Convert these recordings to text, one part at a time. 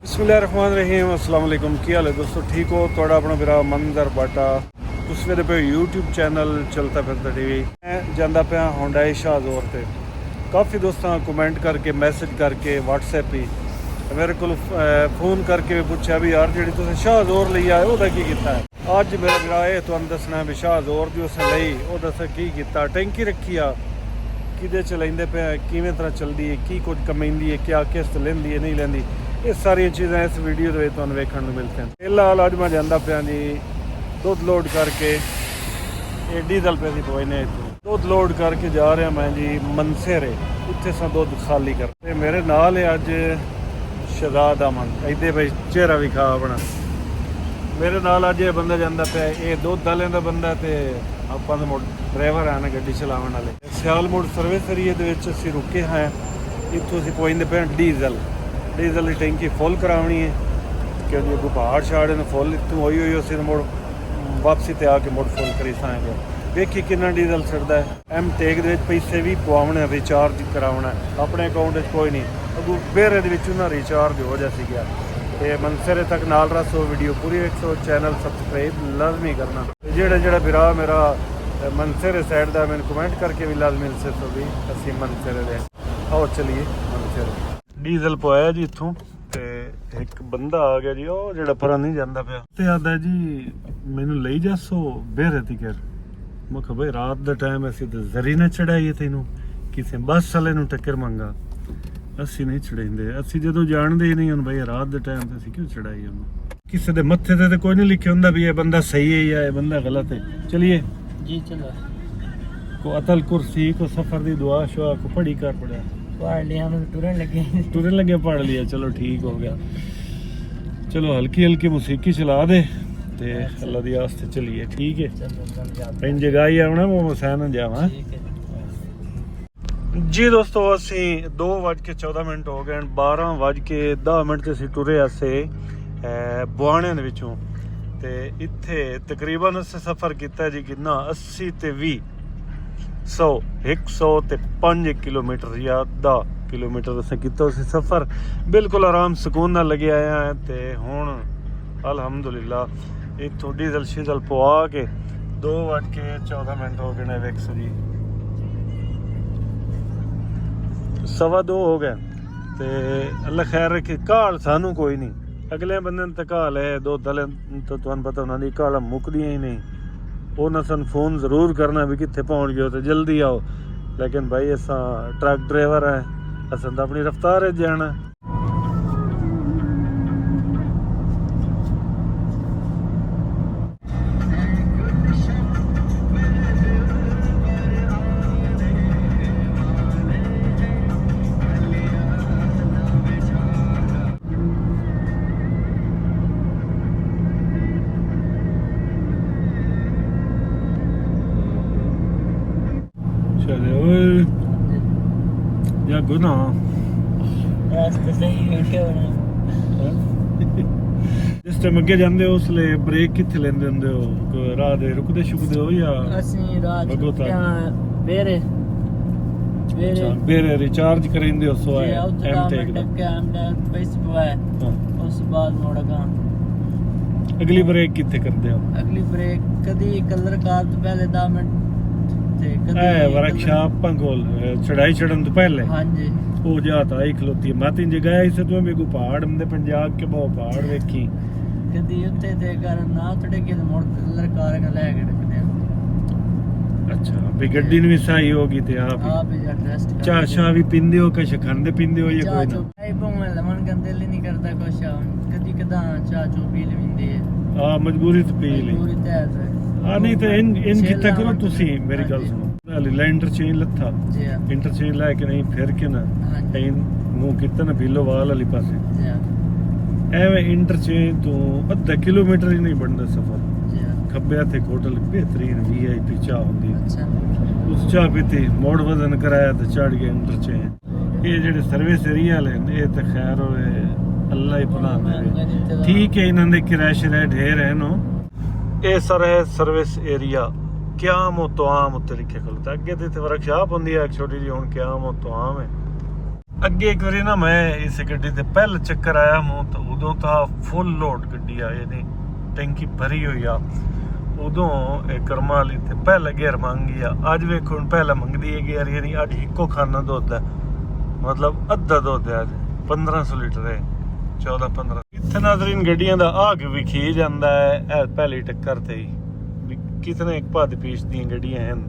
बिस्मिल्लाहिर्रहमानिर्रहीम अस्सलाम वालेकुम। की हाल है दोस्तों, ठीक हो? थोड़ा अपना मेरा मंजर बाटा तुस मेरे पे यूट्यूब चैनल चलता फिरता टीवी मैं जांदा पिया हुंडई शाहज़ोर ते। काफ़ी दोस्तों कमेंट करके मैसेज करके व्हाट्सएप ही मेरे को फोन करके भी पूछा भी यार जी तुम शाहज़ोर ले आए वह की किया है। अज मेरा मेरा ये तुहानू दसना भी शाहज़ोर दी उसने लई वो दस की किया। टैंकी रखी आ कि चलाइंदे पे किवें तरह चलती है, की कुछ कमाइंदी है, क्या किस्त लेंदी है नहीं लेंदी, ये सारिया चीज़ा इस वीडियो के तुहानू वेखण नूं मिलते हैं। फिलहाल अज मैं जांदा पिया जी दुध लोड करके ये डीजल पे असीं पवाने इत्थों दुध लोड करके जा रहा मैं जी मनसेरे, उत्थे सा दुध खाली कर। ते मेरे नाल है अज शहजाद अमन, इधे भाई चेहरा विखा अपना। मेरे नाल अज ये बंदा जांदा पिया, ये दुध वाले का बंदा ते ਆਪਾਂ ਦੇ ड्राइवर है ना गड्डी चलावन वाले। सियालमोड़ सर्विस एरिए दे विच असीं रुके हैं। इत्थों असीं पहुंचदे पे डीजल की टैंकी फुल करावनी है क्योंकि अगों पहाड़ शाड़ ने फुल इतों होई असीं मुड़ वापसी ते आके मुड़ फुल करी साएंगे। देखी कितना डीजल सड़दा है। एम टेक दे विच पैसे भी पवाने, रिचार्ज करावना अपने अकाउंट च कोई नहीं, अगों बेरे दे विच उन्हां रिचार्ज हो जासी गया। ते मनसेरे तक नाल रसो, वीडियो पूरी देखो, चैनल सबसक्राइब लाजमी करना। जेड़ा बिरा मेरा मनसेरे साइड का मैंने कमेंट करके भी लाजमी से तो भी असी मनसेरे दे आओ चलिए मनसेरे। डीजल पवाया जी इत्थों ते एक बंदा आ गया जी, वो जेड़ा परा नहीं जांदा पिया ते आदा जी मैनू लई जासो बेरे तिकर। मैं कहा भाई रात दा टाइम असी तो जरी ना चढ़ाइए तेनू, किसी बस वाले नू टक्कर मंगा, असी नहीं चढ़ाइंदे। असी जदों जानदे ही नहीं हुण भाई रात दे टाइम ते असी क्यों चढ़ाइए उन्होंने। किसी दे मत्थे ते कोई नहीं लिखिया हुंदा भी ये बंदा सही है या ये बंदा गलत है। चलिए जी चलो। को अतल कुर्सी को सफर दी दुआ शुआ को पढ़ी कर पड़ा पढ़ लिया, टुरन लगे पढ़ लिया, चलो ठीक हो गया। चलो हल्की हल्की मौसीकी चला दे ते अल्लाह दी आस्ते चलिए, ठीक है। इन जगह ही आना वो हुसैन जावा जी। दोस्तों असी 2:14 हो गए, 12:10 ते असी टुरे आसे बुआणे दे विचों ते इत्थे तकरीबन असें सफ़र किया जी कितना 80 ते 20 100 100 ते 5 किलोमीटर या 10 किलोमीटर असें किया उस सफ़र। बिल्कुल आराम सुकून नाल लगे आए हैं। ते हुण अल्हम्दुलिल्लाह इत्थों डीजल शीजल पवा के 2:14 हो गए ने। वेखो जी 2:15 हो गए ते अल्लाह खैर रखे। घाल सानू कोई नहीं, अगले बंदे ने तो घाल है, दो दल तो तुहानू पता उन्होंने घाल मुकदियां ही नहीं। उन्हें सन फोन जरूर करना भी कितने पहुँच गए तो जल्दी आओ, लेकिन भाई असा ट्रक ड्राइवर है, असन तो अपनी रफ्तार जाना। या गुना रास्ते सही बैठे होना। जिस टाइम अगे जाते हो उसले ब्रेक कितने लेंदे हुंदे हो? राह दे रुकदे शुकदे हो या असि रात बेरे बेरे रिचार्ज करेंदे हो? सो है एम टेक दा पैसे पवाए उस बाद मोड़गा। अगली ब्रेक कितने करदे हो? अगली ब्रेक कदी कलर कार तो पहले 10 मिनट वर्कशॉप पंगोल चढ़ाई चढ़न तो पहले हाँ जी वो जाता आई खलोती है। मैं तीन जगह आई से तुम्हें को पहाड़ हमने पंजाब के बहुत पहाड़ देखी कदी उत्ते ते कर ना थोड़े के मोड़ कलर कार का ले के रखदे। अच्छा भी गड्डी ने भी सही होगी ते आप एडजस्ट चाह शाह भी पींदे हो कश खांदे पींदे हो या कोई ना? चाय पोंगे मन का दिल ही नहीं करता कुछ, कदी कदा चाह चो पी लेंदे है। हां मजबूरी तो पी ले। मजबूरी ते हाँ नहीं तो इन कितना करो तुसी मेरी गल सुनो। इंटरचेंज लथा इंटरचेंज लैके नहीं फिर के ना मुंह कितना ना भीलो वाल वाली पासे एवं इंटरचेंज तो अद्धा किलोमीटर ही नहीं बनता सफर। खब्बे हथे होटल बेहतरीन VIP चाह होंगी, उस चाह पीती मोड़ वजन कराया तो चढ़ गया इंटरचेंज। ये जेडे सर्विस एरिया वाले ये तो खैर अल्लाह ही पना दे, ठीक है। इन्होंने किराए शराए ढेर है नो। ये सर है सर्विस एरिया क्याम तो आम उत्ते लिखे खलोता। अगे तो वर्कशॉप होंगी है एक छोटी जी, हुण क्याम तो आम है। ਅੱਗੇ ਇੱਕ ਵਾਰੀ ਨਾ ਮੈਂ ਇਸ ਗੱਡੀ ਤੇ ਪਹਿਲੇ ਚੱਕਰ ਆਇਆ ਮੂੰ ਤਾਂ ਉਦੋਂ ਤਾਂ ਫੁੱਲ ਲੋਡ ਗੱਡੀ ਆਏ ਨੇ, ਟੈਂਕੀ ਭਰੀ ਹੋਈ ਆ। ਉਦੋਂ ਇਹ ਕਰਮਾਂ ਵਾਲੀ ਤੇ ਪਹਿਲਾ ਗੇਅਰ ਮੰਗੀ ਆ। ਅੱਜ ਵੇਖੋ ਹੁਣ ਪਹਿਲਾਂ ਮੰਗਦੀ ਹੈ ਗੇਅਰ, ਯਾਨੀ ਅੱਜ ਇੱਕੋ ਖਾਨਾ ਦੁੱਧ ਹੈ, ਮਤਲਬ ਅੱਧਾ ਦੁੱਧ ਹੈ। ਅੱਜ 1500 ਲੀਟਰ ਹੈ, 14-15। ਇੱਥੇ ਨਾਜ਼ਰੀਨ ਗੱਡੀਆਂ ਦਾ ਆਗ ਵੀ ਖੀ ਜਾਂਦਾ ਹੈ ਇਹ ਪਹਿਲੀ ਟੱਕਰ ਤੇ ਹੀ ਵੀ ਕਿਤਨੇ ਇੱਕ ਭੱਦ ਪੀਸ ਦੀਆਂ ਗੱਡੀਆਂ ਹਨ।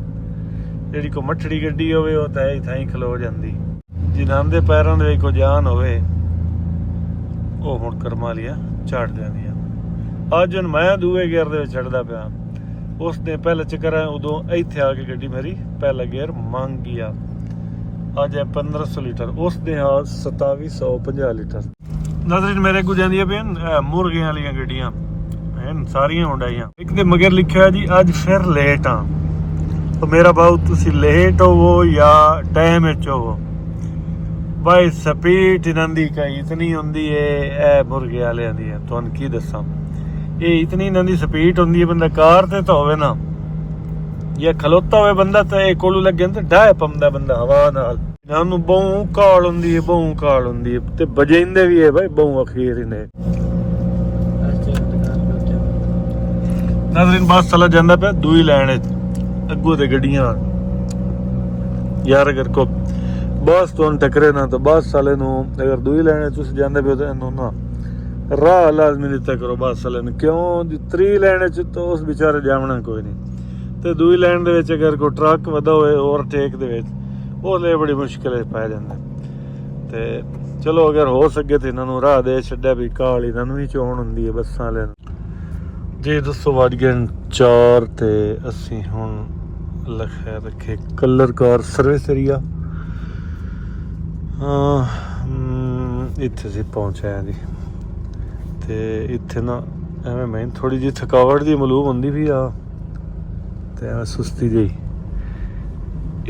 ਜਿਹੜੀ ਕੋ ਮੱਠੜੀ ਗੱਡੀ ਹੋਵੇ ਉਹ ਤਾਂ ਇੱਥੇ ਹੀ ਖਲੋ ਜਾਂਦੀ, ਜਿਨ੍ਹਾਂ ਦੇ ਪੈਰਾਂ ਦੇ ਵਿੱਚ ਕੋਈ ਜਾਨ ਹੋਵੇ ਉਹ ਹੁਣ ਕਰਮਾਂ ਲਿਆ ਝਾੜ ਜਾਂਦੀ ਆ। ਅੱਜ ਹੁਣ ਮੈਂ ਦੂਏ ਗੇਅਰ ਦੇ ਵਿੱਚ ਚੜਦਾ ਪਿਆ, ਉਸ ਨੇ ਪਹਿਲਾ ਚੱਕਰ ਹੈ ਉਦੋਂ ਇੱਥੇ ਆ ਕੇ ਗੱਡੀ ਮੇਰੀ ਪਹਿਲਾ ਗੇਅਰ ਮੰਗ ਗਿਆ। ਅੱਜ ਹੈ 1500 ਲੀਟਰ, ਉਸ ਦੇ ਆ 2750 ਲੀਟਰ। ਨਾਜ਼ਰੀਨ ਮੇਰੇ ਕੋ ਜਾਂਦੀਆਂ ਪਈਆਂ ਮੁਰਗੀਆਂ ਵਾਲੀਆਂ ਗੱਡੀਆਂ ਹਨ, ਸਾਰੀਆਂ ਹੁੰਡਾਈਆਂ। ਇੱਕ ਦੇ ਮਗਰ ਲਿਖਿਆ ਜੀ ਅੱਜ ਫਿਰ ਲੇਟ ਆ। तो मेरा भाऊ तुसी लेट होवो या टाइम होवो, भाई स्पीड इन्हां दी कई इतनी होंदी है ए मुर्गे वाले दी है। तुहानू की दसां ये इतनी इन्हां दी स्पीड होंदी है, बंदा कार ते तो होवे ना या खलोता होवे बंदा ते कोलू लगे ते डाह पमदा बंदा हवा नाल। इन्हां नू बहु काल होंदी है, बहु काल होंदी है ते बजेंदे भी है भाई बहु अखीर इन्हें। नाज़रीन बस चला जांदा पे दूई लैन अगू ते गड्डियां यार, अगर को बस तो टकरे ना तो बस वाले नू अगर दूई लैने तुसीं जांदे पे तो इन्हू ना राह लाजमी दित्ता करो बस वाले नू। क्यों जी त्री लैने च तो उस बेचारे जावना कोई नहीं, ते दूई लैन दे विच अगर कोई ट्रक वधा होए ओवरटेक दे विच ओहले बड़ी मुश्किल पै जांदा। ते चलो अगर हो सके तो इन्हां नू राह दे छड्डिया भी काल इन्हां नू ही चोण हुंदी है बसां वाले नू। जी दोस्तों वज गए 4 ते असी हुण लिखा रखे कलर कार सर्विस एरिया। इत्थे असीं पहुंचे जी, ते इत्थे ना एवें मैं थोड़ी जी थकावट दी मालूम होंदी भी आ ते एवें सुस्ती जी।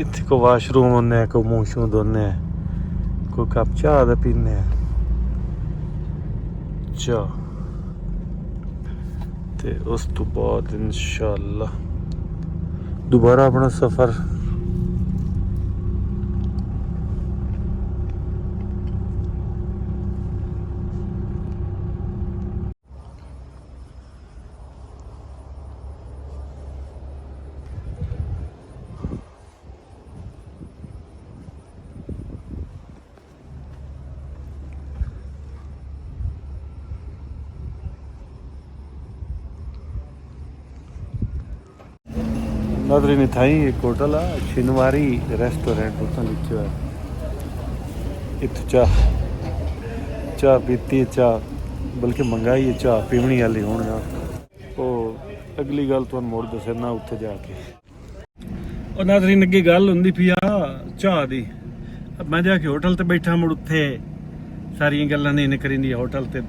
इत्थे को वाशरूम होने, को मूंह शूं धोने, कोई कप चाह दा पीने चाह, ते उस तो बाद इंशाअल्लाह दोबारा अपना सफ़र नाज़रीन इत्थां ही एक होटल आ शिनवारी रेस्टोरेंट, उत्थां लिखे हुआ इत्थै चाह पीती है, चाह बल्कि मंगाई है चाह पीवनी वाली होने ਉਹ अगली गल तुहानू मुड़ दसना उत्थे जाके। और नाज़रीन अगे गल हुंदी पई आ चाह दी, मैं जाके होटल ते बैठा मुड़ उत्थे सारियां गल्लां नहीं करिंदी। होटल ते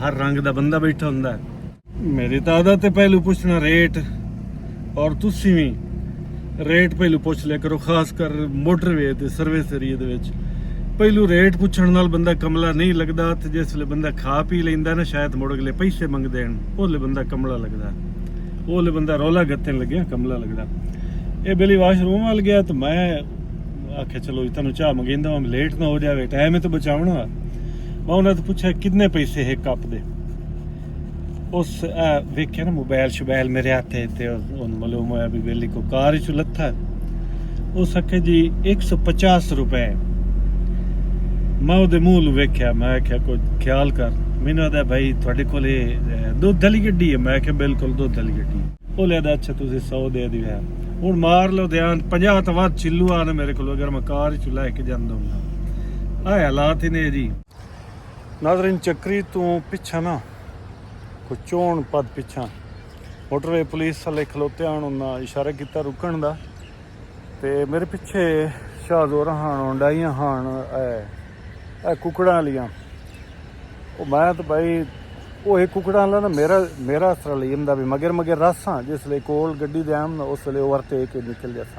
हर रंग दा बंदा बैठा हुंदा, मेरी तां आदत है पहलू पुछना रेट, और तुसी भी रेट पहलू पुछ लिया करो, खास कर मोटरवे ते सर्विस एरिया दे विच पहलू रेट पुछण नाल बंदा कमला नहीं लगदा। ते जिस वेले बंदा खा पी लैंदा ना शायद मुड़ अगले पैसे मंगदे हन, ओले बंदा कमला लगदा, ओले बंदा रौला गत्ते लग्या कमला लगदा। ये बेली वाशरूम वाल गया तो मैं आखे चलो तैनूं चाह मंगेंदा लेट ना हो जाए, टाइम तो बचाउणा। मैं उन्हां तो पुछया कितने पैसे है कप दे, उस वेख्या ना मोबाइल शोबाइल मेरे हत्थ ते मालूम होया भी बेली को कार चु लत्था। उस आखे जी 150 रुपए। मैं उहदे मूंह नूं वेख्या, मैं आख्या कोई ख्याल कर। मैनूं आखदा भाई तुहाडे कोल दुध वाली गड्डी है? मैं आख्या बिल्कुल दुध वाली गड्डी। ओह आखदा अच्छा तुसीं 100 दे दिया। हुण मार लो ध्यान 50 तो वध चिल्लू आ मेरे को, अगर मैं कार चु लैके जांदा हुंदा। आ हालात ही ने जी। नाज़रीन चक्री तू पिछा ना कोई चोण पद पिछा मोटरवे पुलिस वाले खलोते आन, उन्हें इशारा किया रुकण का। तो मेरे पिछे शाहजोर हान हुंडाइयां हान कुकड़ा वालियां। मैं तो भाई वो एक कुकड़ा वाला ना मेरा असर ली जंदा भी मगर रसा जिसले कोल गड्डी दे आम उस वे ओवरटेक निकल जाता।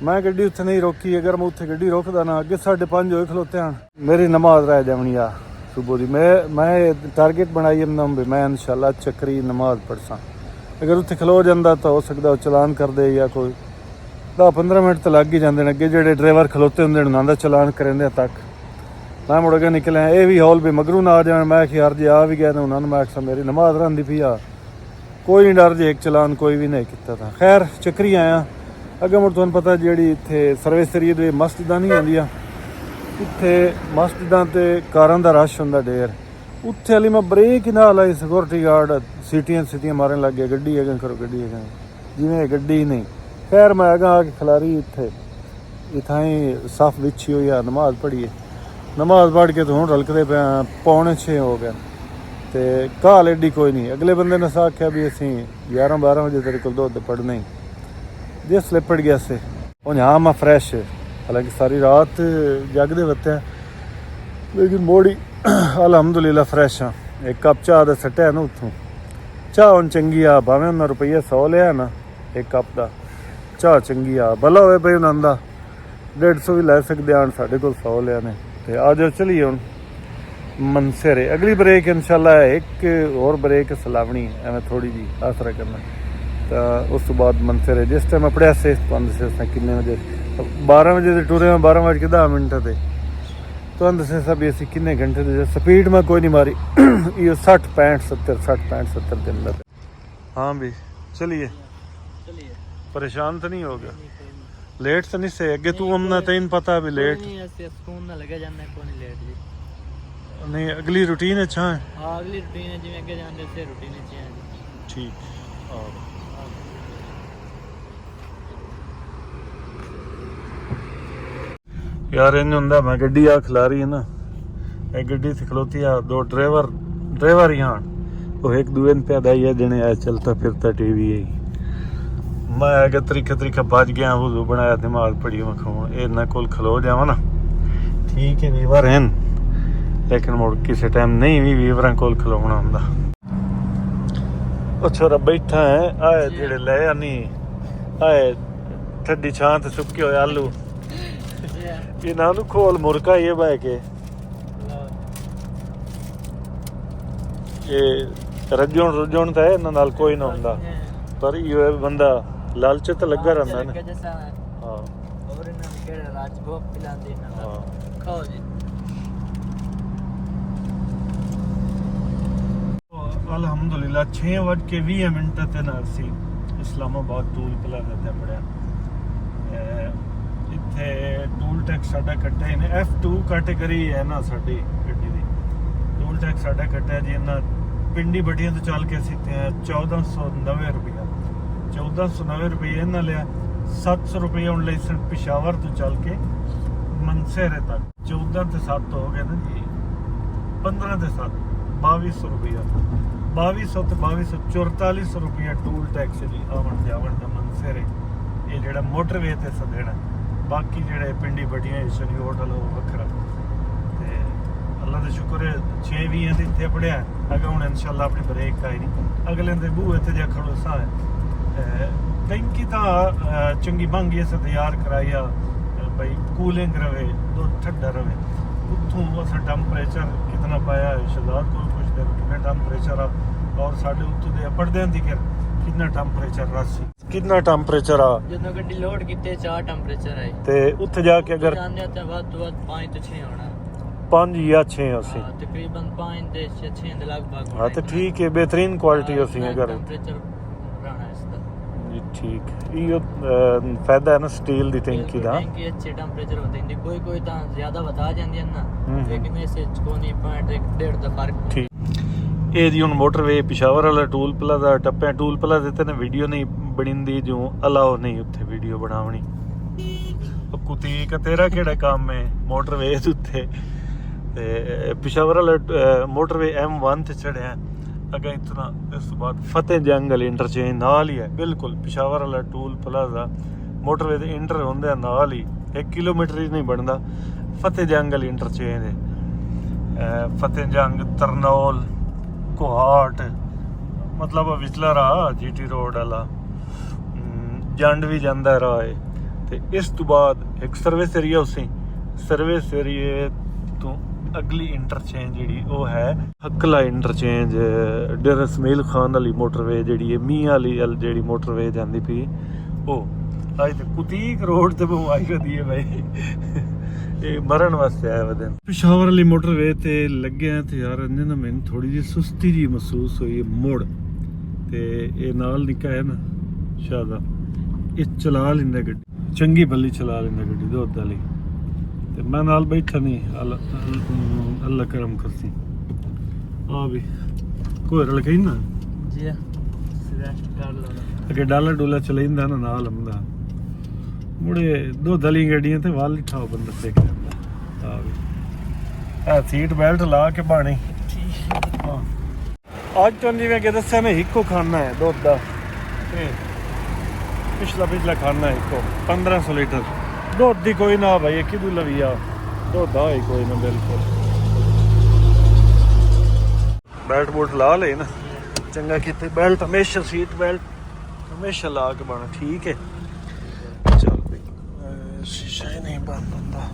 मैं गड्डी उत्थे नहीं रोकी, अगर मैं उत्थे गड्डी रोकदा ना अगे 5:30 होए खलोते आन मेरी नमाज रह जावनी आ सुबह की। मैं टारगेट बनाई जंदा भी मैं इंशाअल्लाह चक्री नमाज पढ़सा। अगर उत्थे खलो जांदा तो हो सकता चलान कर दे, या कोई 10-15 मिनट तो लग ही जाते हैं। अगे जेडे ड्राइवर खलोते होंदे उन्हां दा चलान करेंदे तक मैं मुड़ के निकलिया ये भी हॉल भी मगरू ना आ जाए मैं कि यार जी आ भी गया उन्होंने मैं आखा मेरी नमाज रही पी आ कोई नहीं डर जे एक चलान कोई भी नहीं किया था खैर चक्री आया अगे मुड़ तुहानू पता जी इत्थे सर्विस एरिया दे मस्जिदां नहीं आंदियां इत्थे मस्जिदां ते कारां दा रश हुंदा ढेर उत्थे हली मैं ब्रेक ही ना लाई सिक्योरिटी गार्ड सीटियां मारन लग गया गड्डी अगें करो गड्डी अगें जिवें गड्डी नहीं खैर मैं अगें आके खलारी इत्थे इत्थां साफ बिछी हुई आ नमाज पढ़िए नमाज पढ़ के तो हूँ रलकदे पे 5:45 हो गया तो घाल एडी कोई नहीं अगले बंदे ने आख्या भी असी 11-12 बजे तेरे को दुध पढ़ना ही जिसले पड़ गया से हूँ हाँ मैं फ्रैश हालांकि सारी रात जगदे बत्ते लेकिन मोड़ी अलहमदुलिल्लाह फ्रैश हाँ एक कप चाह का सट्टा ना उतों चाह हूँ चंगी आ भावें उन्हें रुपया 100 लिया ना एक कप का चाह चंगी आ भला होए भाई उन्होंने 150 भी लै सकते हैं साढ़े को 100 लिया ने तो आ जाओ चलिए हूँ मनसेरे अगली ब्रेक इंशाल्लाह एक और ब्रेक सलावनी एवं थोड़ी जी आसरा करना तो उस तो बाद मनसेरे जिस टाइम पढ़िया से किन्ने बजे 12 बजे से टूरे में 12:10 से तो दसे सा भी असी किन्ने घंटे दे स्पीड में कोई नहीं मारी ये 60-65-70 के अंदर हाँ भी चलिए परेशान तो नहीं हो गया लेट तो नहीं से अगे तू हमने तेन पता भी लेट नहीं अगली रूटीन अच्छा है हां अगली रूटीन है जिवें अगे जांदे से रूटीन च है ठीक यार इन हुंदा मैं गड्डी आ खिलारी है ना एक गड्डी से खलोती आ दो ड्राइवर ही आन वो एक दूए ने पैदा ही है जिन्हें आ चलता फिरता टीवी है मैं अगर तरीका बच गया वजू बनाया दिमाग पड़ी मैं खाऊं ये ना कोल खलो जावा ना ठीक है वीवर हैं लेकिन मुड़ किसी टाइम नहीं भी वीवर कोल खलोना हुंदा ओ छोरा बैठा है आए जेड़े ले आनी आए ठंडी छां ते सुक्के होए आलू इन्हां नू खोल मुरका ये बह के ये रजोण तो है इन्हां नाल कोई ना हुंदा पर ये बंदा लालच तो लगा रहंदा ना हां और इन्हां ने केड़ा राजभोग पिलांदे ना खाओ जी अल्हम्दुलिल्लाह 6:20 ते ना असी इस्लामाबाद टूल प्लाजा ते पड़िया इत्थे टूल टैक्स साडा कट्टे ने F2 कैटेगरी है ना साडी गड्डी दी टूल टैक्स साडा कट्टा जी ना पिंडी बटियां तो चल के असी 1490 रुपया 1490 रुपये इन्हें लिया 700 रुपये हूँ लाइसेंस पिशावर तो चल के मनसेरे तक 14 ते 7 हो गए ना जी 15 ते 7 2200 रुपया 2200 ते 2244 रुपया टूल टैक्स जी आवन जावन का मनसेरे ये जेड़ा मोटरवे ते सदेना बाकी जेड़े पिंडी बटियां शनी होटल वो वखरा ते अल्लाह का शुक्र है 6:20 ते इत्थे पढ़िया अगर हुण इंशाल्लाह अपनी ब्रेक आई नहीं अगले दे बूहे ते जा खड़ोसा है टैंकी तो चंगी बंगी अस तैयार कराई भाई कूलिंग रवे दो ठंडा रवे उतों अस टैंपरेचर कितना पाया है शहजाद को पुछते कितना टैंपरेचर आ और साढ़े उत्तों दे पढ़दे दी कर कितना टैंपरेचर रासी कितना टैंपरेचर आ ਜਦੋਂ ਗੱਡੀ ਲੋਡ ਕੀਤੇ 4 ਟੈਂਪਰੇਚਰ ਆਏ ਤੇ ਉੱਥੇ ਜਾ ਕੇ ਅਗਰ ਜਾਂਦੇ ਤਾਂ ਵੱਧ ਤੋਂ ਵੱਧ 5 ਤੋਂ 6 ਹੋਣਾ 5 ਜਾਂ 6 ਅਸੀਂ ਤਕਰੀਬਨ 5 ਤੇ 6 ਦੇ ਲਗਭਗ हाँ तो ठीक है बेहतरीन क्वालिटी ਅਸੀਂ अगर ਟੈਂਪਰੇਚਰ ਰਹਿਣਾ ਇਸ ਦਾ जी ठीक ये फायदा है ना स्टील दी टैंकी दा टैंकी अच्छे ਟੈਂਪਰੇਚਰ ਹੁੰਦੇ ਨੇ ਕੋਈ ਤਾਂ ਜ਼ਿਆਦਾ ਵਧਾ ਜਾਂਦੀਆਂ ਨਾ ਲੇਕਿਨ ਇਸੇ ਚ ਕੋਈ 0.1 ਦਾ ਫਰਕ ठीक ਇਹ ਜੀ ਹੁਣ ਮੋਟਰਵੇ ਪਿਸ਼ਾਵਰ ਵਾਲਾ ਟੂਲ ਪਲਾਜ਼ਾ ਟੱਪਿਆ ਟੂਲ ਪਲਾਜ਼ੇ ਤੇ ਨਾ ਵੀਡੀਓ ਨਹੀਂ ਬਣਿੰਦੀ ਜੋ ਅਲਾਓ ਨਹੀਂ ਉੱਥੇ ਵੀਡੀਓ ਬਣਾਉਣੀ ਕੁਤੀ ਕ ਤੇਰਾ ਕਿਹੜਾ ਕੰਮ ਹੈ ਮੋਟਰਵੇ ਉੱਤੇ ਤੇ ਪਿਸ਼ਾਵਰ ਵਾਲਾ ਮੋਟਰਵੇ M1 ਤੇ ਚੜਿਆ अगर इतना इस बाद फतेह जंग वाली इंटरचेंज नाल ही है बिल्कुल पिशावर वाला टूल प्लाजा मोटरवे दे इंटर होंदे नाल ही 1 किलोमीटर ही नहीं बनता फतेह जंग वाली इंटरचेंज है फतेह जंग तरनौल कोहाट मतलब विचला राह GT रोड वाला जंड भी जांदा राह है ते इस तो बाद एक सर्विस एरिया उसी सर्विस एरिया तो अगली इंटरचेंज जी वो है हकला इंटरचेंज डेरा इसमाइल खान वाली मोटरवे जी मियाँ वाली जी मोटरवे जाती पी वो अज तो कुतीक रोड ते आई कदी है भाई ਇਹ ਮਰਨ ਵਾਸਤੇ ਆਇਆ ਵਦਨ ਪਿਸ਼ਾਵਰ ਵਾਲੀ ਮੋਟਰਵੇ ਤੇ ਲੱਗਿਆ ਤੇ ਯਾਰ ਇਹਨੇ ਨਾ ਮੈਨੂੰ ਥੋੜੀ ਜਿਹੀ ਸੁਸਤੀ ਜੀ ਮਹਿਸੂਸ ਹੋਈ ਮੋੜ ਤੇ ਇਹ ਨਾਲ ਨਿੱਕਾ ਹੈ ਨਾ ਸ਼ਾਦਾ ਇਹ ਚਲਾ ਲੈਂਦਾ ਗੱਡੀ ਚੰਗੀ ਬੱਲੀ ਚਲਾ ਲੈਂਦਾ ਗੱਡੀ ਦੁੱਧ ਵਾਲੀ ਤੇ ਮੈਂ ਨਾਲ ਬੈਠਾ ਨਹੀਂ ਅੱਲਾ ਕਰਮ ਕਰਸੀ ਆ ਵੀ ਕੋਈ ਰਲ ਗਈ ਨਾ ਜੀ ਰੈਸਟ ਕਰ ਲਓ ਅੱਗੇ ਡਾਲਾ ਡੋਲਾ ਚਲਾਈਂਦਾ ਨਾ ਨਾਲ ਆਉਂਦਾ ਮੁੜੇ ਦੁੱਧ ਵਾਲੀ ਗੱਡੀਆਂ ਤੇ ਵਾਲ ਲਿਠਾਓ ਬੰਦਾ ਦੇਖ ਲੈਂਦਾ ਆ ਵੀ ਆ ਸੀਟ ਬੈਲਟ ਲਾ ਕੇ ਬਾਣੀ ਹਾਂ ਅੱਜ ਤੋਂ ਜਿਵੇਂ ਕਿ ਦੱਸਿਆ ਮੈਂ ਇੱਕੋ ਖਾਣਾ ਹੈ ਦੁੱਧ ਦਾ ਤੇ ਪਿਛਲਾ ਖਾਣਾ ਹੈ ਇੱਕੋ 1500 ਲੀਟਰ ਦੁੱਧ ਦੀ ਕੋਈ ਨਾ ਭਾਈ ਕਿਦੋਂ ਲਵੀ ਆ ਦੁੱਧ ਆ ਹੀ ਕੋਈ ਨਾ ਬਿਲਕੁਲ ਬੈਲਟ ਬੋਲਟ ਲਾ ਲੈ ਨਾ ਚੰਗਾ ਕੀਤੇ ਬੈਲਟ ਹਮੇਸ਼ਾ ਸੀਟ ਬੈਲਟ ਹਮੇਸ਼ਾ ਲਾ ਕੇ ਬਾਣਾ ਠੀਕ ਹੈ ਚੱਲ ਬਈ ਸ਼ੀਸ਼ਾ ਹੀ ਨਹੀਂ ਬੰਦ ਹੁੰਦਾ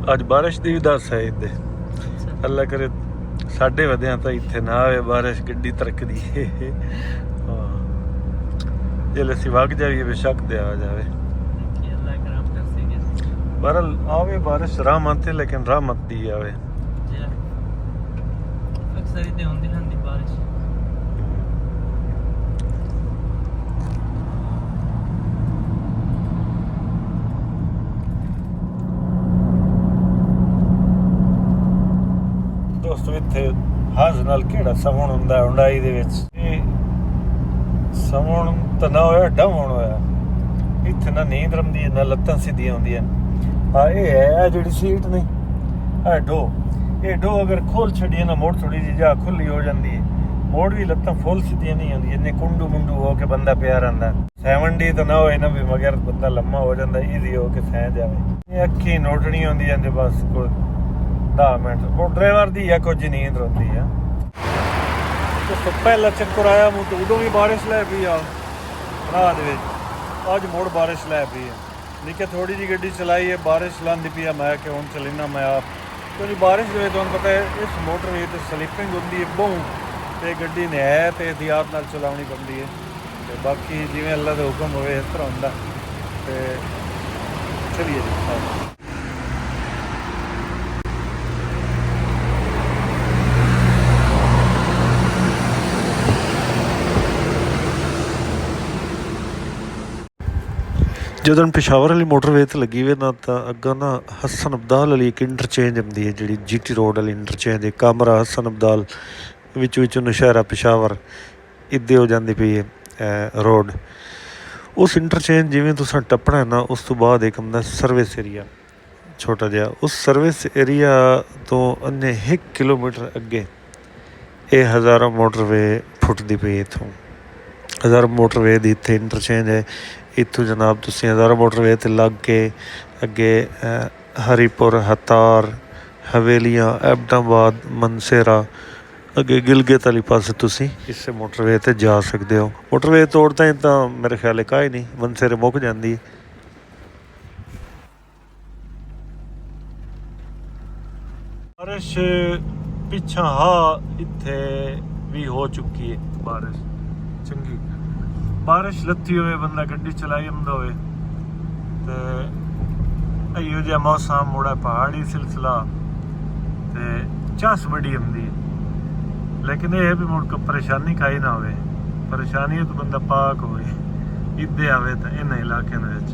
ਅੱਜ ਬਾਰਿਸ਼ ਦੀ ਵੀ ਦੱਸ ਹੈ ਇੱਥੇ ਅੱਲਾ ਕਰੇ ਸਾਡੇ ਵਧਿਆਂ ਤਾਂ ਇੱਥੇ ਨਾ ਆਵੇ ਬਾਰਿਸ਼ ਗੱਡੀ ਤਰਕਦੀ ਹਾਂ ਜੇ ਅਸੀਂ ਵਗ ਜਾਈਏ ਬੇਸ਼ੱਕ ਤੇ ਆ ਜਾਵੇ ਅੱਲਾ ਕਰਮ ਕਰਸੇਗੇ ਬਰਲ ਆਵੇ ਬਾਰਿਸ਼ ਰਹਿਮਤ ਤੇ ਲੇਕਿਨ ਰਹਿਮਤ ਦੀ ਆਵੇ ਜੀ ਅਕਸਰ ਹੀ ਤੇ ਹੁੰਦੀ ਰਹਿੰਦੀ ਬਾਰਿਸ਼ ਦੋਸਤੋ ਇੱਥੇ ਹਾਜ਼ ਨਾਲ ਕਿਹੜਾ ਸਵਣ ਹੁੰਦਾ ਹੁੰਡਾਈ ਦੇ ਵਿੱਚ ਇਹ ਸਵਣ ਤਾਂ ਨਾ ਹੋਇਆ ਡਾਉਣ ਹੋਇਆ ਇੱਥੇ ਨਾ ਨੀਂਦ ਰਮਦੀ ਨਾ ਲੱਤਾਂ ਸਿੱਧੀਆਂ ਹੁੰਦੀਆਂ ਆ ਇਹ ਹੈ ਜਿਹੜੀ ਸੀਟ ਨਹੀਂ ਆ ਡੋ ਇਹ ਡੋ ਅਗਰ ਖੋਲ ਛੱਡੀਏ ਨਾ ਮੋੜ ਥੋੜੀ ਜਿਹੀ ਜਾ ਖੁੱਲੀ ਹੋ ਜਾਂਦੀ ਹੈ ਮੋੜ ਵੀ ਲੱਤਾਂ ਫੁੱਲ ਸਿੱਧੀਆਂ ਨਹੀਂ ਹੁੰਦੀਆਂ ਇੰਨੇ ਕੁੰਡੂ ਮੁੰਡੂ ਹੋ ਕੇ ਬੰਦਾ ਪਿਆ ਰਹਿੰਦਾ 70 ਤਾਂ ਨਾ ਹੋਏ ਨਾ ਵੀ ਮਗਰ ਬੰਦਾ ਲੰਮਾ ਹੋ ਜਾਂਦਾ ਈਜ਼ੀ ਹੋ ਕੇ ਸਹਿ ਜਾਵੇ ਇਹ ਅੱਖੀ ਨੋਟਣੀ ਹੁੰਦੀ ਜਾਂਦੇ ਬਸ ਕੋਈ 10 ਮਿੰਟ ਉਹ ਡਰਾਈਵਰ ਦੀ ਆ ਕੁਝ ਨੀਂਦ ਹੁੰਦੀ ਆ ਉਸ ਪਹਿਲਾ ਚੱਕਰ ਆਇਆ ਮੂੰ ਤੋਂ ਉਦੋਂ ਵੀ ਬਾਰਿਸ਼ ਲੈ ਪਈ ਆ ਰਾਹ ਦੇ ਵਿੱਚ ਅੱਜ ਮੋੜ ਬਾਰਿਸ਼ ਲੈ ਪਈ ਆ ਨਿੱਕੇ ਥੋੜੀ ਜਿਹੀ ਗੱਡੀ ਚਲਾਈ ਹੈ ਬਾਰਿਸ਼ ਲਾਂਦੀ ਪਈ ਆ ਮੈਂ ਕਿ ਹੁਣ ਚੱਲਣਾ ਮੈਂ ਆਪ ਕਿਉਂਕਿ ਬਾਰਿਸ਼ ਦੇ ਵਿੱਚ ਤੁਹਾਨੂੰ ਪਤਾ ਹੈ ਇਸ ਮੋਟਰਵੇ ਤੇ ਸਲਿੱਪਿੰਗ ਹੁੰਦੀ ਹੈ ਬਹੁਤ ਤੇ ਗੱਡੀ ਨੇ ਹੈ ਤੇ ਇਹਤਿਆਤ ਨਾਲ ਚਲਾਉਣੀ ਪੈਂਦੀ ਹੈ ਤੇ ਬਾਕੀ ਜਿਵੇਂ ਅੱਲਾ ਦਾ ਹੁਕਮ ਹੋਵੇ ਇਸ ਤਰ੍ਹਾਂ ਹੁੰਦਾ ਤੇ ਚਲਿਏ ਜੀ ਜਦੋਂ ਪਿਸ਼ਾਵਰ ਵਾਲੀ ਮੋਟਰਵੇ ਤੇ ਲੱਗੀ ਹੋਈ ਨਾ ਤਾਂ ਅੱਗਾ ਨਾ ਹਸਨ ਅਬਦਾਲ ਵਾਲੀ ਇੱਕ ਇੰਟਰਚੇਂਜ ਹੁੰਦੀ ਹੈ ਜਿਹੜੀ GT ਰੋਡ ਵਾਲੀ ਇੰਟਰਚੇਂਜ ਹੈ ਕਾਮਰਾ ਹਸਨ ਅਬਦਾਲ ਵਿੱਚ ਨਸ਼ਹਿਰਾ ਪਿਸ਼ਾਵਰ ਇੱਦੇ ਹੋ ਜਾਂਦੀ ਪਈ ਹੈ ਰੋਡ ਉਸ ਇੰਟਰਚੇਂਜ ਜਿਵੇਂ ਤੁਸੀਂ ਟੱਪਣਾ ਨਾ ਉਸ ਤੋਂ ਬਾਅਦ ਇੱਕ ਹੁੰਦਾ ਸਰਵਿਸ ਏਰੀਆ ਛੋਟਾ ਜਿਹਾ ਉਸ ਸਰਵਿਸ ਏਰੀਆ ਤੋਂ ਅੰਨੇ 1 ਕਿਲੋਮੀਟਰ ਅੱਗੇ ਇਹ ਹਜ਼ਾਰਾਂ ਮੋਟਰਵੇ ਫੁੱਟਦੀ ਪਈ ਇੱਥੋਂ ਹਜ਼ਾਰਾਂ ਮੋਟਰਵੇ ਦੀ ਇੱਥੇ ਇੰਟਰਚੇਂਜ ਹੈ ਇੱਥੋਂ ਜਨਾਬ ਤੁਸੀਂ ਹਜ਼ਾਰਾਂ ਮੋਟਰਵੇ 'ਤੇ ਲੱਗ ਕੇ ਅੱਗੇ ਹਰੀਪੁਰ ਹਤਾਰ ਹਵੇਲੀਆਂ ਐਬਟਾਬਾਦ ਮਨਸੇਰਾ ਅੱਗੇ ਗਿਲਗਿਤ ਵਾਲੀ ਪਾਸੇ ਤੁਸੀਂ ਇਸੇ ਮੋਟਰਵੇ 'ਤੇ ਜਾ ਸਕਦੇ ਹੋ ਮੋਟਰਵੇ ਤੋੜ ਤਾਂ ਮੇਰੇ ਖਿਆਲ ਕਾਹੀ ਨਹੀਂ ਮਨਸੇਰੇ ਮੁੱਕ ਜਾਂਦੀ ਹੈ ਬਾਰਿਸ਼ ਪਿੱਛਾ ਇੱਥੇ ਵੀ ਹੋ ਚੁੱਕੀ ਹੈ ਬਾਰਿਸ਼ ਚੰਗੀ ਬਾਰਿਸ਼ ਲੱਥੀ ਹੋਵੇ ਬੰਦਾ ਗੱਡੀ ਚਲਾਈ ਜਾਂਦਾ ਹੋਵੇ ਤੇ ਇਹੋ ਜਿਹਾ ਮੌਸਮ ਮੁੜਾ ਪਹਾੜੀ ਸਿਲਸਿਲਾ ਤੇ ਚਸ ਬੜੀ ਹੁੰਦੀ ਹੈ ਲੇਕਿਨ ਇਹ ਵੀ ਮੁੜ ਕੇ ਪਰੇਸ਼ਾਨੀ ਖਾਈ ਨਾ ਹੋਵੇ ਪਰੇਸ਼ਾਨੀ ਤੋਂ ਬੰਦਾ ਪਾਕ ਹੋਵੇ ਇੱਦੇ ਆਵੇ ਤਾਂ ਇਹਨਾਂ ਇਲਾਕਿਆਂ ਦੇ ਵਿੱਚ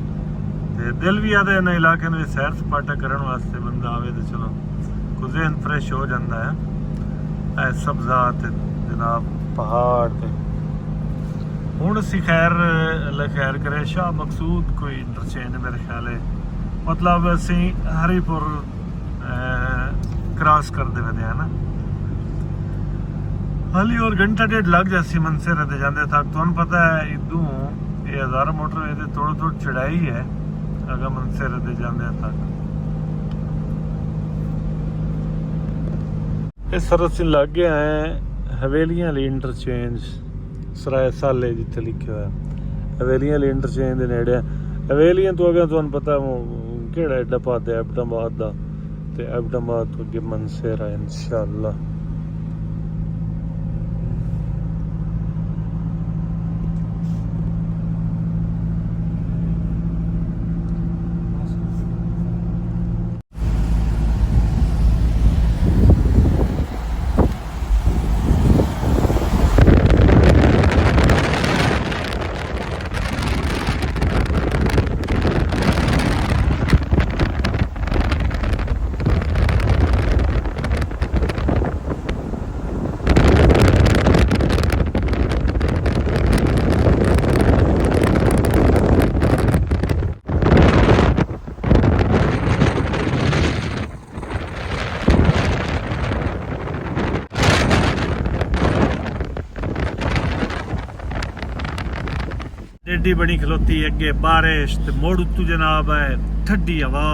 ਤੇ ਦਿਲ ਵੀ ਆਦੇ ਇਹਨਾਂ ਇਲਾਕਿਆਂ ਦੇ ਵਿੱਚ ਸੈਰ ਸਪਾਟਾ ਕਰਨ ਵਾਸਤੇ ਬੰਦਾ ਆਵੇ ਤਾਂ ਚਲੋ ਕੁਝ ਜ਼ਿਹਨ ਫਰੈਸ਼ ਹੋ ਜਾਂਦਾ ਹੈ ਇਹ ਸਬਜ਼ਾਤ ਜਨਾਬ ਪਹਾੜ ਤੇ ਹੁਣ ਅਸੀਂ ਖੈਰ ਖੈਰ ਕਰੇ ਸ਼ਾਹ ਮਕਸੂਦ ਕੋਈ ਇੰਟਰਚੇਂਜ ਮੇਰੇ ਖਿਆਲ ਹੈ ਮਤਲਬ ਅਸੀਂ ਹਰੀਪੁਰ ਕ੍ਰਾਸ ਕਰਦੇ ਵੇ ਹੈ ਨਾ ਹਾਲੀ ਹੋਰ ਘੰਟਾ ਡੇਢ ਲੱਗ ਜਾਸੀ ਮਨਸੇਰੇ ਤੇ ਜਾਂਦੇ ਤੱਕ ਤੁਹਾਨੂੰ ਪਤਾ ਹੈ ਇਦੋਂ ਇਹ ਹਜ਼ਾਰ ਮੋਟਰਵੇ ਤੇ ਥੋੜੀ ਚੜਾਈ ਹੈ ਅਗਾ ਮਨਸੇਰੇ ਤੇ ਜਾਂਦੇ ਤੱਕ ਇਹ ਸਰਸੀ ਲੱਗ ਗਿਆ ਹੈ ਹਵੇਲੀਆਂ ਲਈ ਇੰਟਰਚੇਂਜ ਸਰਾਏ ਸਾਲੇ ਜਿੱਥੇ ਲਿਖਿਆ ਹੋਇਆ ਹਵੇਲੀਆਂ ਵਾਲੀ ਇੰਟਰਚੇਂਜ ਦੇ ਨੇੜੇ ਆ। ਹਵੇਲੀਆਂ ਤੋਂ ਅੱਗੇ ਤੁਹਾਨੂੰ ਪਤਾ ਉਹ ਕਿਹੜਾ ਐਡਾ ਪਾਦਾ ਐਬਟਾਬਾਦ ਦਾ, ਤੇ ਐਬਟਾਬਾਦ ਤੋਂ ਅੱਗੇ ਮਨਸੇਰਾ ਇਨਸ਼ਾਅੱਲਾ। एडी बनी खलोती अगे बारिश ते मोड़ उत्तू जनाब है ठंडी हवा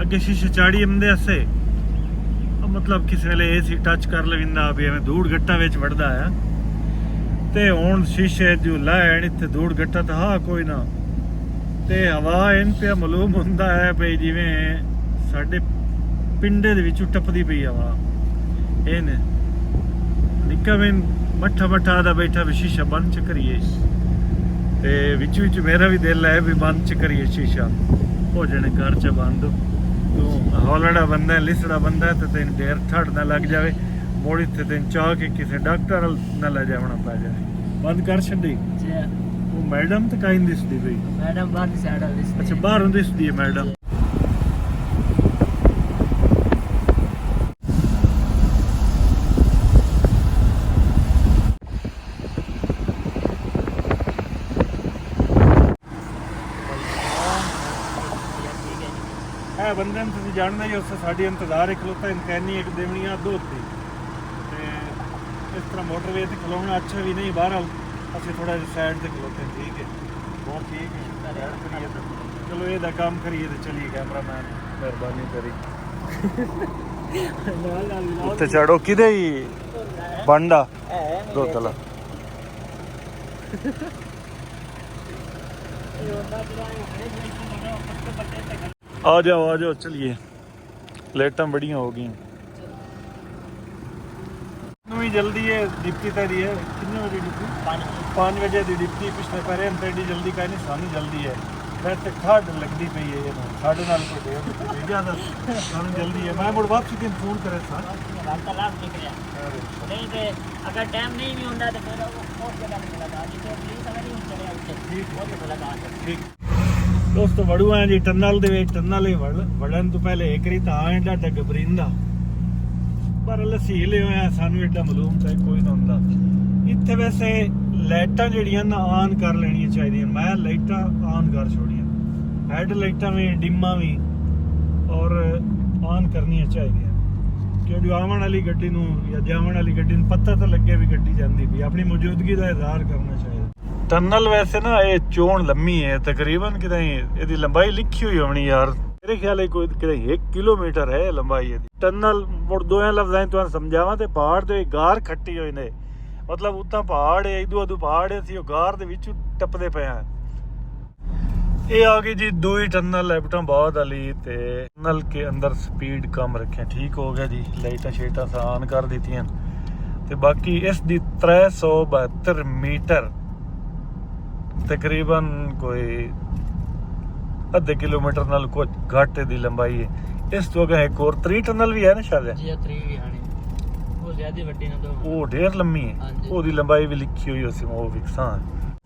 अगे शीशे चाड़ी आंदे हसे मतलब किसी वेले एसी टच कर लविंदा भी एवें धूड़ गट्टा विच वड़दा है ते हुण शीशे जो लैण इत्थे धूड़ गट्टा तो हा कोई ना ते हवा इन पे मालूम हुंदा है भई जिवें साडे पिंडे दे विचों टपदी पई हवा एने निक्का में मट्ठा मट्ठा दा बैठा भी शीशा बंद च करिए ते विच विच मेरा भी दिल है भी बंद च करिए शीशा हो जाने घर च बंद तो हौलड़ा बंदा है लिसड़ा बंदा है तो तेन देर ठड़ ना लग जाए मोड़ी ते तेन चाह के किसी डॉक्टर ना ले जाना पै जाए बंद कर छड़ी वो मैडम तो कहीं दिसदी पई मैडम बाहर दी साइड दिसदी अच्छा बाहरों दिसदी है मैडम बंदे तुम जानना ही उससे साड़ी इंतजार एक खलोता इनकैनी एक देवनिया दो थी इस तरह मोटरवे से खलोना अच्छा भी नहीं बाहर असं थोड़ा साइड से खलोते हैं ठीक है बहुत ठीक है साइड करिए तो चलो ये काम करिए तो चलिए कैमरा मैन मेहरबानी करी उत्ते चढ़ो किदे ही बांडा दो तला आ जाओ चलिए लाइटां बढ़िया हो गई भी जल्दी है डिप्टी तेरी है कितने बजे डिप्टी 5 बजे की डिप्टी पिछले पैरे तेरी जल्दी का नहीं सानू जल्दी है वैसे ठंड लगती पई है साढ़े नाल कोई डेढ़ ज्यादा सानू जल्दी है मैं मुड़ वापसी दिन फोन करे था नहीं ते अगर टाइम नहीं भी होता तो फिर वो जगह मिलेगा जिसे प्लीज अगर नहीं चले उसे ठीक हो लगा ठीक दोस्तों वड़ू आए जी टनल दे टनल वड़न तो पहले एक री तां एडा घबरिंदा पर लसीले होया सानू एडा मालूम था कोई ना हुंदा इत्थे वैसे लाइटां जड़ियां ना ऑन कर लेनियां चाहिए मैं लाइटां ऑन कर छोड़ियां हेड लाइटां भी डिम्मा भी और ऑन करनियां चाहिए क्योंकि आवन वाली गड्डी नूं या जावन वाली गड्डी नूं पता तो लगे भी गड्डी जांदी भी अपनी मौजूदगी का इजहार करना चाहिए टनल वैसे ना ये चोण लम्मी है तकरीबन कितनी इसकी लंबाई लिखी हुई होनी यार मेरे ख्याल है कोई 1 किलोमीटर है लंबाई इसकी टनल मुड़ दो लफ्ज़ तो समझावा तो पहाड़ तो गार खट्टी हुई ने मतलब उतना पहाड़ है इधू अदू पहाड़ है गार दे विच टपदे पे हैं ये आ गई जी दूई टनल एबटाबाद वाली ते टनल के अंदर स्पीड कम रखें ठीक हो गया जी लाइटा शेटा ऑन कर दी ते बाकी इस दी 372 मीटर तकरीबन कोई आधे किलोमीटर नाल कुछ घट दी लंबाई है इस तो अगे एक और 3 टनल भी है ना शायद जी 3 भी है वो ज्यादा वड्डी ना तो वो ढेर लंबी है ओदी लंबाई भी लिखी हुई उसी वो विकसा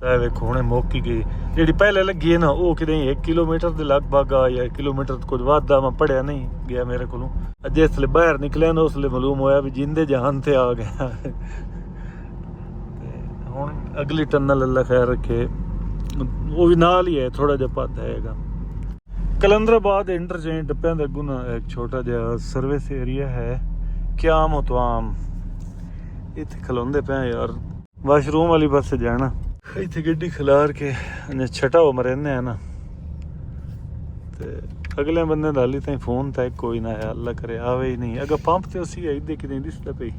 है वेखो हुणे मौकी गई जेडी पहले लगी है ना वो किते 1 किलोमीटर दे लगभग आ या 1 किलोमीटर कुछ वादा मैं पढ़िया नहीं गया मेरे कोलों जिसले बाहर निकले ना उसले मालूम होया भी जिंदे जहान ते आ गया हुण अगली टनल अल्लाह खैर रखे वो भी नाल ही है थोड़ा जिहा पद हैगा कलंदराबाद इंटरचेंज डब्बियां दे अगों ना एक छोटा जिहा सर्विस एरिया है क्याम उतवाम इत्थे खलोंदे पे यार वाशरूम वाली पासे जाना इत्थे गड्डी खिलार के छटा हो मरेंदे है ना ते अगले बंदे दा हाली ताईं फोन तां कोई ना है अल्लाह करे आवे ही नहीं अगर पंप ते उसी आई दे किते दिसदा पई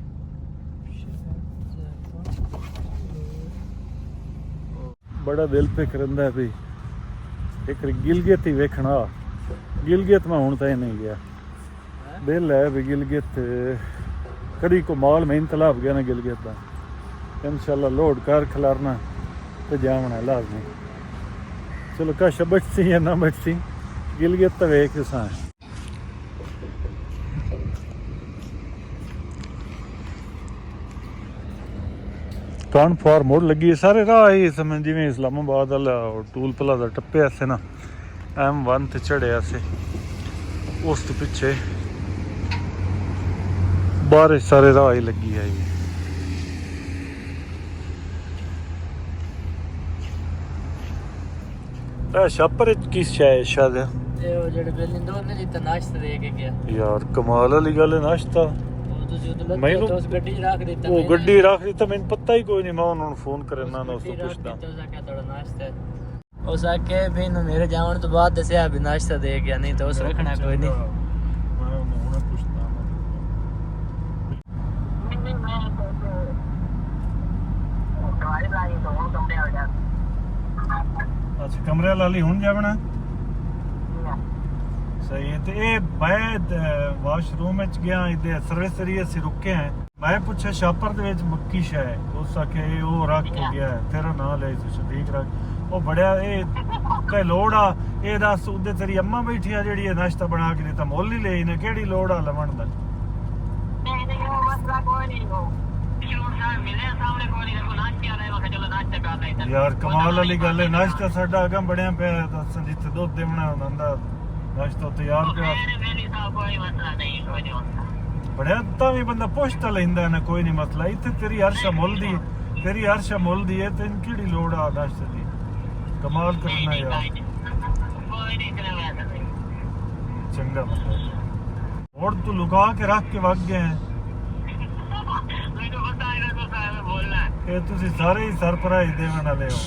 बड़ा दिल पे करंदा भी एक गिलगित ही वेखना गिलगित मैं हुण ताईं नहीं गया दिल है भी गिलगित कड़ी को माल में इंतलाब गया ना गिलगित का इंशाल्लाह लोड कर खिलारना तो जावना लाजमी चलो कश बचसी या ना बचसी गिलगित तो वेख सा टर्न फॉर मोड़ लगी है सारे राह ही समय जिमें इस्लामाबाद वाला टूल प्लाजा टप्पे से ना M1 ते चढ़े से उस तो पिछे बारिश सारे राह ही लगी है ये छापर किस शायद शायद यार कमाल वाली गल है नाश्ता ਮੈਨੂੰ ਉਸ ਗੱਡੀ 'ਚ ਰੱਖ ਦਿੱਤਾ ਉਹ ਗੱਡੀ ਰੱਖ ਦਿੱਤਾ ਮੈਨੂੰ ਪਤਾ ਹੀ ਕੋਈ ਨਹੀਂ ਮੈਂ ਉਹਨਾਂ ਨੂੰ ਫੋਨ ਕਰਨਾ ਨਾ ਉਸ ਤੋਂ ਪੁੱਛਦਾ ਉਸ ਆਕੇ ਵੀ ਨੂੰ ਮੇਰੇ ਜਾਣ ਤੋਂ ਬਾਅਦ ਦੱਸਿਆ ਵੀ ਨਾਸ਼ਤਾ ਦੇ ਗਿਆ ਨਹੀਂ ਤਾਂ ਉਸ ਰੱਖਣਾ ਕੋਈ ਨਹੀਂ ਮੈਂ ਉਹਨੂੰ ਹੁਣੇ ਪੁੱਛਦਾ ਅੱਛਾ ਕਮਰੇ ਵਾਲੀ ਹੁਣ ਜਾਵਣਾ सही है तो ये मैं वाशरूम गया इधर सर्विस एरिया से रुके हैं मैं पूछा छापर दे विच मक्की शा है उस आखे वो रख के गया है तेरा नाम ले सदीक रख वो बड़िया ये कोई लोड़ आ ये दस उधर तेरी अम्मा बैठी है जेड़ी नाश्ता बना के देता मोल ही ले ने केड़ी लोड़ आ लवण दा यार कमाल वाली गल है नाश्ता साडा अगम बड़िया पे दस जिथे दुध देवना हुंदा नाश्ता तैयार बड़िया ता भी बंदा पुछ तो लेंदा ना कोई नहीं मसला इत्थे तेरी हर्षा मुल दी है तेन केड़ी लोड़ आ नाश्ते दी कमाल करना यार चंगा बंदा और तू लुका के रख के वग गए हैं ये तुसी सारे ही सरप्राइज देवन वाले हो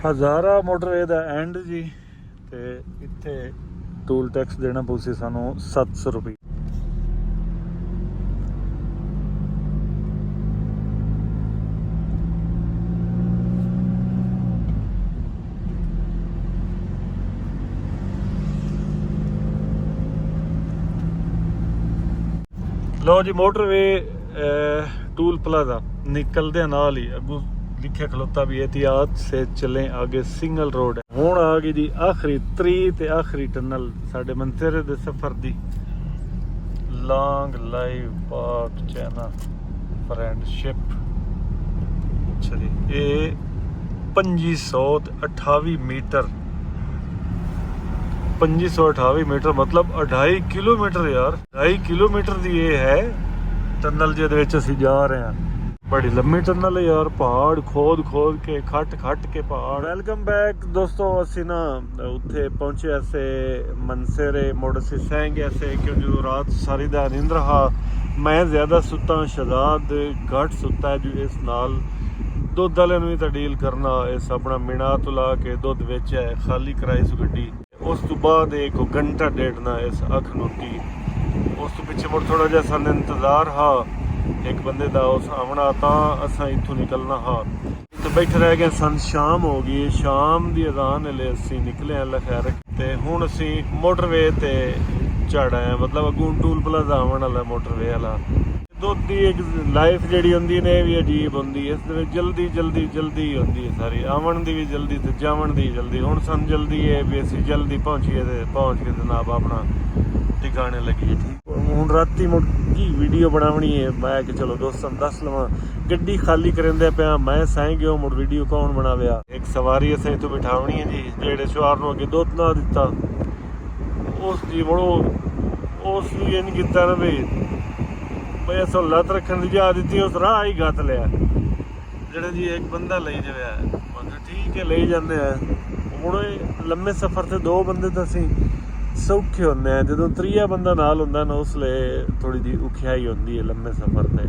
ਹਜ਼ਾਰਾ ਮੋਟਰਵੇ ਦਾ ਐਂਡ ਜੀ ਤੇ ਇੱਥੇ ਟੂਲ ਟੈਕਸ ਦੇਣਾ ਪਊਸੀ ਸਾਨੂੰ 700 ਰੁਪਏ ਲਓ ਜੀ ਮੋਟਰਵੇ ਟੂਲ ਪਲਾਜ਼ਾ ਨਿਕਲਦੇ ਨਾਲ ਹੀ ਅੱਗੋਂ लिखे खलोता भी एहतियात से चलें आगे सिंगल रोड है हुण आ गई जी आखिरी त्री ते आखिरी टनल साडे मंसेरे दे सफर दी लॉन्ग लाइव पाक चाइना फ्रेंडशिप अच्छा जी ये 2528 मीटर 2528 मीटर मतलब 2.5 किलोमीटर यार 2.5 किलोमीटर दी ये है टनल ਜਿਹਦੇ ਵਿੱਚ ਅਸੀਂ ਜਾ ਰਹੇ ਹਾਂ बड़ी लंबी टनल है यार पहाड़ खोद के खट के पहाड़ वेलकम बैक दोस्तों असी ना उत्थे पहुंचे ऐसे मनसेरे मुड़ असी सह गए ऐसे क्योंकि रात सारी दा नींद रहा मैं ज्यादा सुता शहजाद घट सुता है जो इस नाल दुध वाले भी तो डील करना इस अपना मीना तो ला के दुध वेच है खाली कराई सु गड्डी उस तो बाद एक घंटा डेढ़ ना इस अख नूटी उस तो पिछे मुड़ थोड़ा जहा सन इंतजार हा एक बंदे दा उस आना तां असां इत्थों निकलना हा ते बैठे रह गए सन शाम हो गई शाम दी अज़ान ले असीं निकले अल्लाह खैर ते हुण असीं मोटरवे ते चढ़ आए मतलब अगूं टूल प्लाजा आवन वाला मोटरवे वाला दुध दी एक लाइफ जिहड़ी हुंदी ने भी अजीब हुंदी है इस दे विच जल्दी हुंदी है सारी आवन दी भी जल्दी ते जावन दी जल्दी हुण सन जल्दी है भी असीं जल्दी पहुंचीए ते पहुंच के जनाब अपना ठिकाने लगी ठीक ਹੁਣ ਰਾਤੀ ਮੁੜ ਕੀ ਵੀਡੀਓ ਬਣਾਉਣੀ ਹੈ ਮੈਂ ਕਿ ਚਲੋ ਦੋਸਤਾਂ ਨੂੰ ਦੱਸ ਲਵਾਂ ਗੱਡੀ ਖਾਲੀ ਕਰਿੰਦੇ ਪਿਆ ਮੈਂ ਸਾਂ ਗਿਓ ਮੁੜ ਵੀਡੀਓ ਕੌਣ ਬਣਾਵਿਆ ਇੱਕ ਸਵਾਰੀ ਅਸੀਂ ਇੱਥੋਂ ਬਿਠਾਉਣੀ ਹੈ ਜੀ ਜਿਹੜੇ ਸਵਾਰ ਨੂੰ ਅੱਗੇ ਦੁੱਧ ਨਾ ਦਿੱਤਾ ਉਸ ਦੀ ਮੁੜੋ ਉਸ ਨੂੰ ਇਹ ਨਹੀਂ ਕੀਤਾ ਨਾ ਵੀ ਬਈ ਅਸਾਂ ਲੱਤ ਰੱਖਣ ਦੀ ਜਾ ਦਿੱਤੀ ਉਸ ਰਾਹ ਹੀ ਗੱਤ ਲਿਆ ਜਿਹੜਾ ਜੀ ਇੱਕ ਬੰਦਾ ਲਈ ਜਾਵੇ ਮਤਲਬ ਠੀਕ ਹੈ ਲਈ ਜਾਂਦੇ ਆ ਹੁਣ ਲੰਮੇ ਸਫ਼ਰ ਤੇ ਦੋ ਬੰਦੇ ਤਾਂ ਅਸੀਂ ਸੌਖੇ ਹੁੰਦੇ ਆ ਜਦੋਂ ਤੀਆ ਬੰਦਾ ਨਾਲ ਹੁੰਦਾ ਨਾ ਉਸ ਲਈ ਥੋੜੀ ਜਿਹੀ ਔਖਿਆਈ ਹੁੰਦੀ ਹੈ ਲੰਮੇ ਸਫ਼ਰ ਤੇ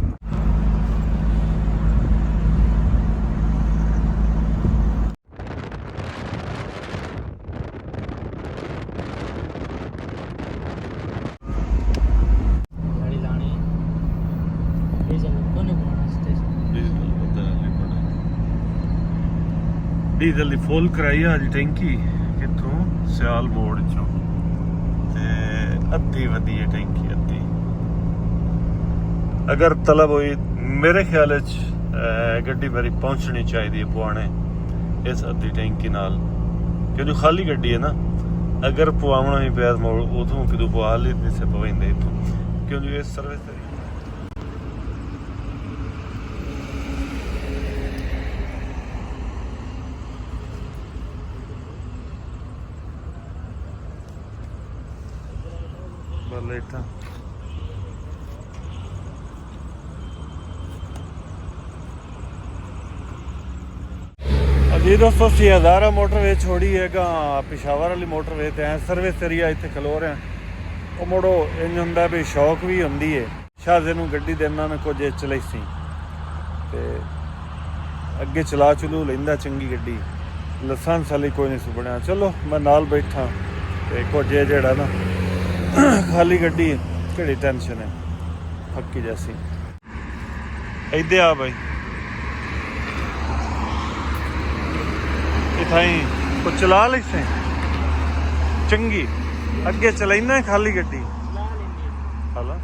ਡੀਜ਼ਲ ਦੀ ਫੁੱਲ ਕਰਾਈ ਆ ਅੱਜ ਟੈਂਕੀ ਕਿੱਥੋਂ ਸਿਆਲ ਮੋੜ ਚੋਂ ਤੇ ਅੱਧੀ ਵਧੀ ਹੈ ਟੈਂਕੀ ਅੱਧੀ। ਅਗਰ ਤਲਬ ਹੋਈ ਮੇਰੇ ਖਿਆਲ ਚ ਗੱਡੀ ਮੇਰੀ ਪਹੁੰਚਣੀ ਚਾਹੀਦੀ ਹੈ ਪੁਆਣੇ ਇਸ ਅੱਧੀ ਟੈਂਕੀ ਨਾਲ, ਕਿਉਂਕਿ ਖਾਲੀ ਗੱਡੀ ਹੈ ਨਾ। ਅਗਰ ਪਵਾਉਣਾ ਹੀ ਪਿਆ ਮੋੜ ਉਥੋਂ ਕਿਦੋਂ ਪਵਾ ਲਈ ਤੇ ਸੇ ਪਵੈਂਦੇ ਇਥੋਂ, ਕਿਉਂਕਿ ਇਸ ਸਰਵਿਸ ਤੇ ਲੇਟਾਂ जी दोस्तों 6000 मोटरवे छोड़ी है पिशावर वाली मोटरवे ते सर्विस एरिया इतने खलो रहे हैं। वो मुड़ो इंज होंगे भी शौक भी होंगी है शाहजे नूं गड्डी देना ने कुछ चलाई सी ते अगे चला चलू लेंदा चंगी गड्डी, लाइसेंस वाली कोई नहीं सी बनया। चलो मैं नाल बैठा ते कुछ जेड़ा ना खाली गड्डी केड़ी टेंशन है फक्की जैसी। इधे आ भाई इथाई कुछ चला ली से चंगी अगे चलाइना खाली गड्डी ला लेंगे। हाला